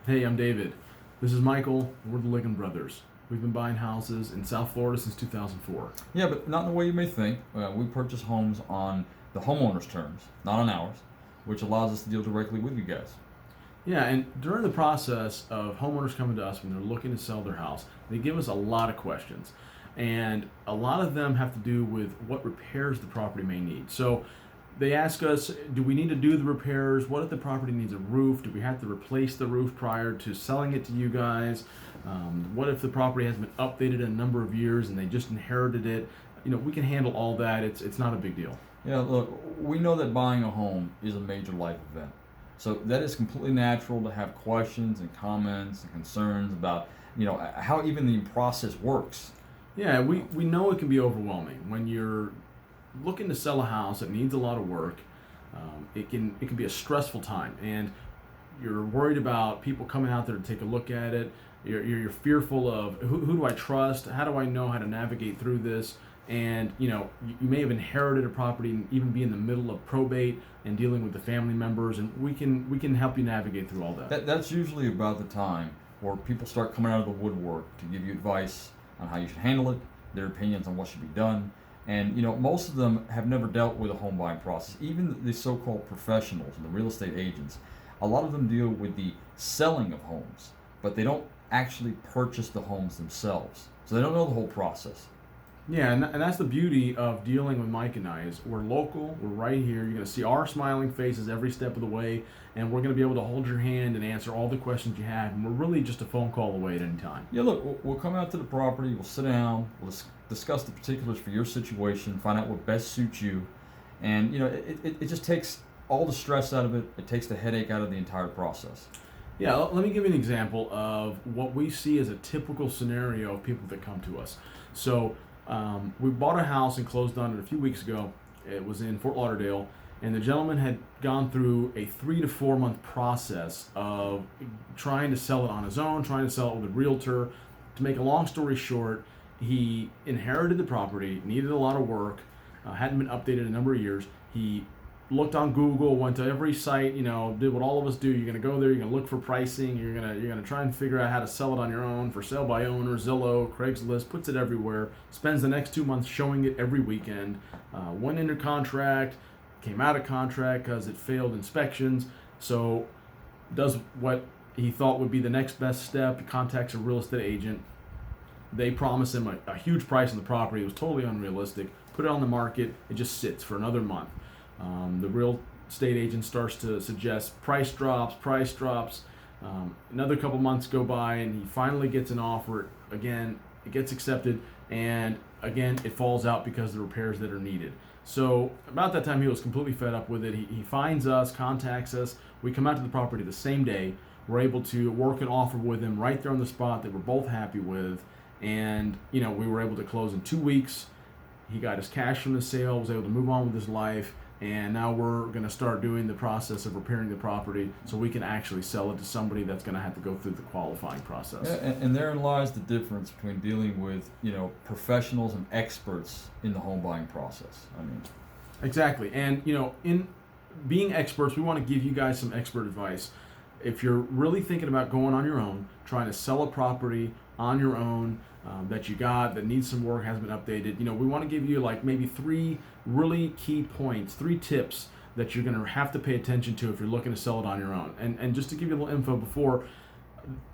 Hey, I'm David. This is Michael. We're the Ligon Brothers. We've been buying houses in South Florida since 2004. Yeah, but not in the way you may think. We purchase homes on the homeowner's terms, not on ours, which allows us to deal directly with you guys. Yeah, and during the process of homeowners coming to us when they're looking to sell their house, they give us a lot of questions. And a lot of them have to do with what repairs the property may need. So they ask us, do we need to do the repairs? What if the property needs a roof? Do we have to replace the roof prior to selling it to you guys? What if the property hasn't been updated in a number of years and they just inherited it? We can handle all that. It's not a big deal. Yeah, look, we know that buying a home is a major life event. So that is completely natural to have questions and comments and concerns about, how even the process works. Yeah, we know it can be overwhelming when you're looking to sell a house that needs a lot of work. It can be a stressful time, and you're worried about people coming out there to take a look at it. You're fearful of who do I trust? How do I know how to navigate through this? And you may have inherited a property and even be in the middle of probate and dealing with the family members, and we can help you navigate through all that. That's usually about the time where people start coming out of the woodwork to give you advice on how you should handle it, their opinions on what should be done. And most of them have never dealt with a home buying process. Even the so-called professionals and the real estate agents, a lot of them deal with the selling of homes, but they don't actually purchase the homes themselves. So they don't know the whole process. Yeah, and that's the beauty of dealing with Mike and I is we're local, we're right here. You're going to see our smiling faces every step of the way, and we're going to be able to hold your hand and answer all the questions you have. And we're really just a phone call away at any time. Yeah, look, we'll come out to the property, we'll sit down, we'll discuss the particulars for your situation, find out what best suits you, and it just takes all the stress out of it. It takes the headache out of the entire process. Yeah, let me give you an example of what we see as a typical scenario of people that come to us. So we bought a house and closed on it a few weeks ago. It was in Fort Lauderdale, and the gentleman had gone through a 3 to 4 month process of trying to sell it on his own, trying to sell it with a realtor. To make a long story short, he inherited the property, needed a lot of work, hadn't been updated in a number of years. He looked on Google, went to every site, did what all of us do. You're gonna go there, you're gonna look for pricing, you're gonna try and figure out how to sell it on your own for sale by owner, Zillow, Craigslist, puts it everywhere, spends the next 2 months showing it every weekend, went into contract, came out of contract because it failed inspections, so does what he thought would be the next best step. He contacts a real estate agent. They promise him a huge price on the property. It was totally unrealistic. Put it on the market. It just sits for another month. The real estate agent starts to suggest price drops. Another couple months go by, and he finally gets an offer. Again, it gets accepted, and again, it falls out because of the repairs that are needed. So about that time, he was completely fed up with it. He finds us, contacts us. We come out to the property the same day. We're able to work an offer with him right there on the spot that we're both happy with. And, we were able to close in 2 weeks. He got his cash from the sale, was able to move on with his life. And now we're going to start doing the process of repairing the property so we can actually sell it to somebody that's going to have to go through the qualifying process. Yeah, and therein lies the difference between dealing with, professionals and experts in the home buying process. Exactly. And, in being experts, we want to give you guys some expert advice. If you're really thinking about going on your own, trying to sell a property on your own that you got that needs some work, hasn't been updated, we want to give you like maybe 3 really key points, 3 tips that you're going to have to pay attention to if you're looking to sell it on your own. And just to give you a little info before,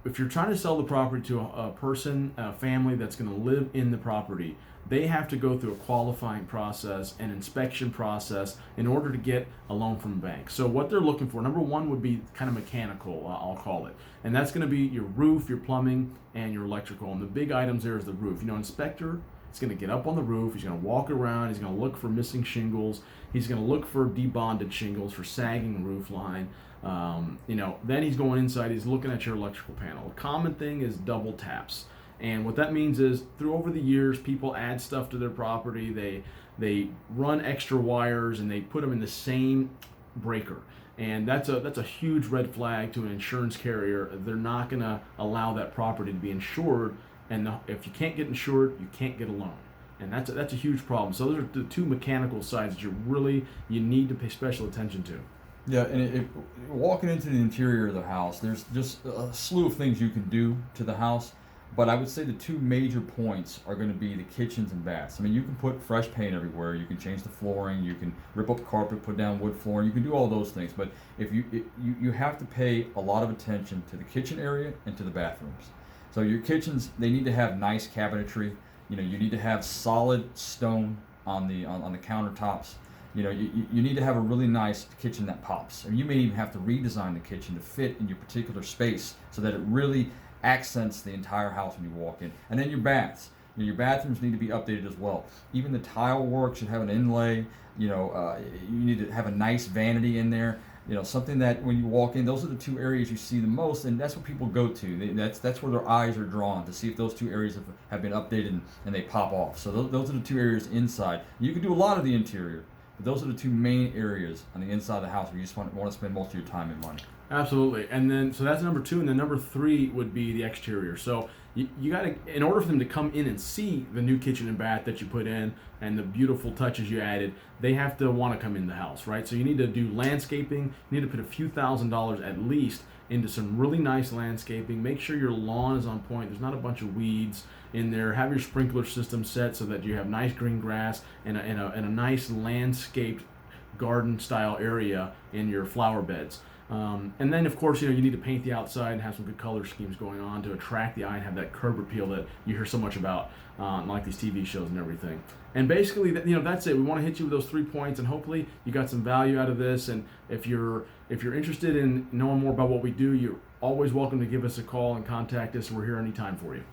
if you're trying to sell the property to a person, a family that's going to live in the property, they have to go through a qualifying process, an inspection process in order to get a loan from a bank. So what they're looking for, number 1 would be kind of mechanical, I'll call it. And that's going to be your roof, your plumbing, and your electrical. And the big items there is the roof. Inspector is going to get up on the roof, he's going to walk around, he's going to look for missing shingles, he's going to look for debonded shingles, for sagging roof line. Then he's going inside, he's looking at your electrical panel. A common thing is double taps. And what that means is, over the years, people add stuff to their property. They run extra wires and they put them in the same breaker. And that's a huge red flag to an insurance carrier. They're not going to allow that property to be insured. And if you can't get insured, you can't get a loan. And that's a huge problem. So those are the 2 mechanical sides that you need to pay special attention to. Yeah, and walking into the interior of the house, there's just a slew of things you can do to the house. But I would say the two major points are going to be the kitchens and baths. I mean, you can put fresh paint everywhere. You can change the flooring. You can rip up the carpet, put down wood flooring. You can do all those things. But if you have to pay a lot of attention to the kitchen area and to the bathrooms. So your kitchens, they need to have nice cabinetry. You know, you need to have solid stone on the countertops. You know, you need to have a really nice kitchen that pops. And you may even have to redesign the kitchen to fit in your particular space so that it really accents the entire house when you walk in. And then your baths. You know, your bathrooms need to be updated as well. Even the tile work should have an inlay. You know, you need to have a nice vanity in there. You know, something that when you walk in, those are the two areas you see the most, and that's what people go to. That's where their eyes are drawn to see if those two areas have been updated and they pop off. So those are the two areas inside. You can do a lot of the interior, but those are the two main areas on the inside of the house where you just want to spend most of your time and money. Absolutely. And then, so that's number two. And then number three would be the exterior. So you got to, in order for them to come in and see the new kitchen and bath that you put in and the beautiful touches you added, they have to want to come in the house, right? So you need to do landscaping. You need to put a few $1,000s at least into some really nice landscaping. Make sure your lawn is on point. There's not a bunch of weeds in there. Have your sprinkler system set so that you have nice green grass and a nice landscaped garden style area in your flower beds. And then, of course, you know, you need to paint the outside and have some good color schemes going on to attract the eye and have that curb appeal that you hear so much about, like these TV shows and everything. And basically, you know, that's it. We want to hit you with those 3 points, and hopefully, you got some value out of this. And if you're interested in knowing more about what we do, you're always welcome to give us a call and contact us. We're here anytime for you.